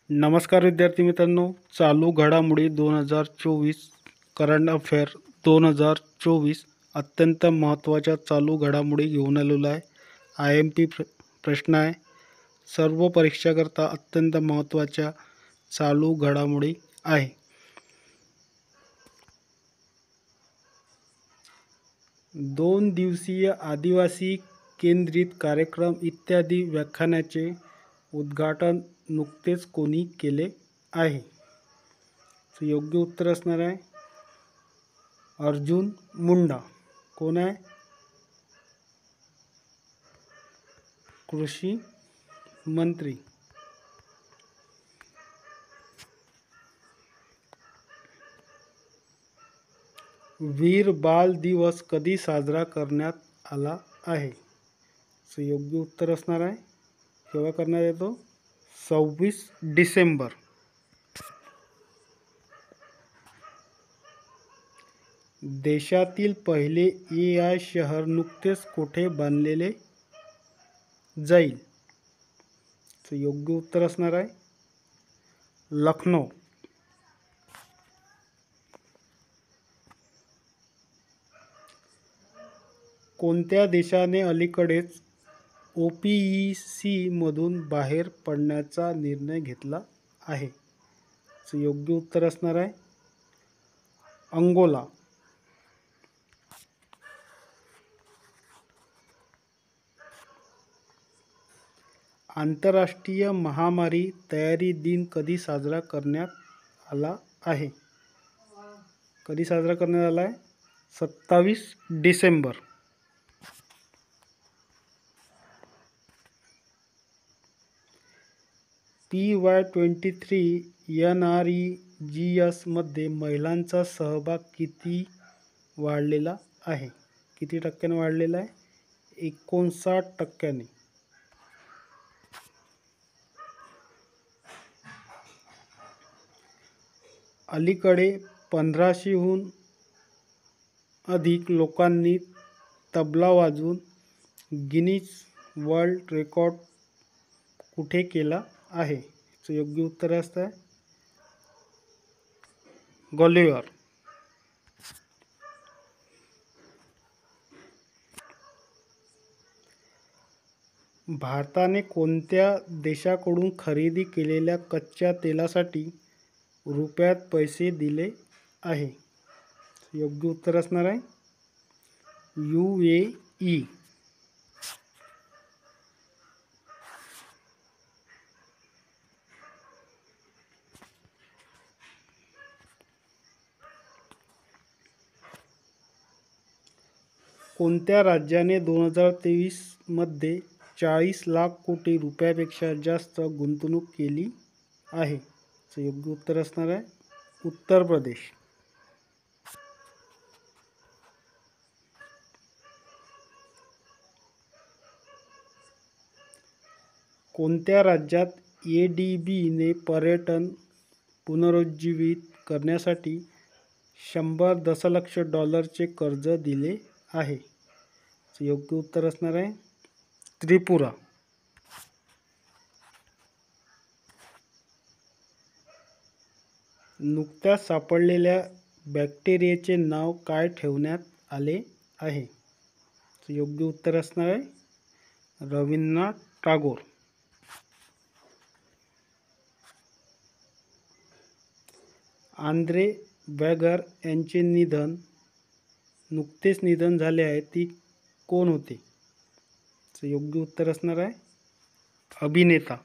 नमस्कार विद्यार्थी मित्रांनो, चालू घडामोडी 2024 करंट अफेअर 2024 अत्यंत महत्त्वाच्या चालू घडामोडी घेऊन आलेलो आहे. IMP प्रश्न आहे. सर्व परीक्षाकरता अत्यंत महत्त्वाच्या चालू घडामोडी आहे. दोन दिवसीय आदिवासी केंद्रित कार्यक्रम इत्यादी व्याख्यानाचे उद्घाटन नुकतेच कोणी केले आहे? योग्य उत्तर असणार आहे अर्जुन मुंडा. कोण आहे? कृषी मंत्री. वीर बाल दिवस कधी साजरा करण्यात आला आहे? योग्य उत्तर असणार आहे केव्हा करण्यात येतो? 26 डिसेंबर. देशातील पहिले AI शहर नुकतेच कोठे बांधलेले जाईल? योग्य उत्तर असणार आहे लखनौ. कोणत्या देशाने अलीकडेच OPEC मधून बाहेर पडण्याचा निर्णय घेतला आहे? योग्य उत्तर असणार आहे अंगोला. आंतरराष्ट्रीय महामारी तयारी दिन कधी साजरा करण्यात आला आहे? कधी साजरा करण्यात आला आहे? 27 डिसेंबर. PY23 NREGS मध्ये महिलांचा सहभाग किती वाढलेला आहे? किती टक्क्याने वाढलेला आहे? 59%. अलीकडे 1500हून अधिक लोकांनी तबला वाजवून गिनीज वर्ल्ड रेकॉर्ड कुठे केला आहे? योग्य उत्तर असतं ग्वालियर. भारताने कोणत्या देशाकडून खरेदी केलेल्या कच्च्या तेलासाठी रुपयात पैसे दिले आहे? योग्य उत्तर असणार आहे UAE. कोणत्या राज्याने 2023 मध्ये 40 लाख कोटी रुपयापेक्षा जास्त गुंतवणूक केली आहे? योग्य उत्तर असणार आहे उत्तर प्रदेश. कोणत्या राज्यात ADB ने पर्यटन पुनरुज्जीवित करण्यासाठी 100 दशलक्ष डॉलरचे कर्ज दिले आहे? योग्य उत्तर असणार आहे त्रिपुरा. नुकत्याच सापडलेल्या बॅक्टेरियाचे नाव काय ठेवण्यात आले आहे? योग्य उत्तर असणार आहे रवींद्रनाथ टागोर. आंद्रे वॅगर यांचे नुकतेच निधन झाले आहे. ती कोण होते? योग्य उत्तर असणार आहे अभिनेता.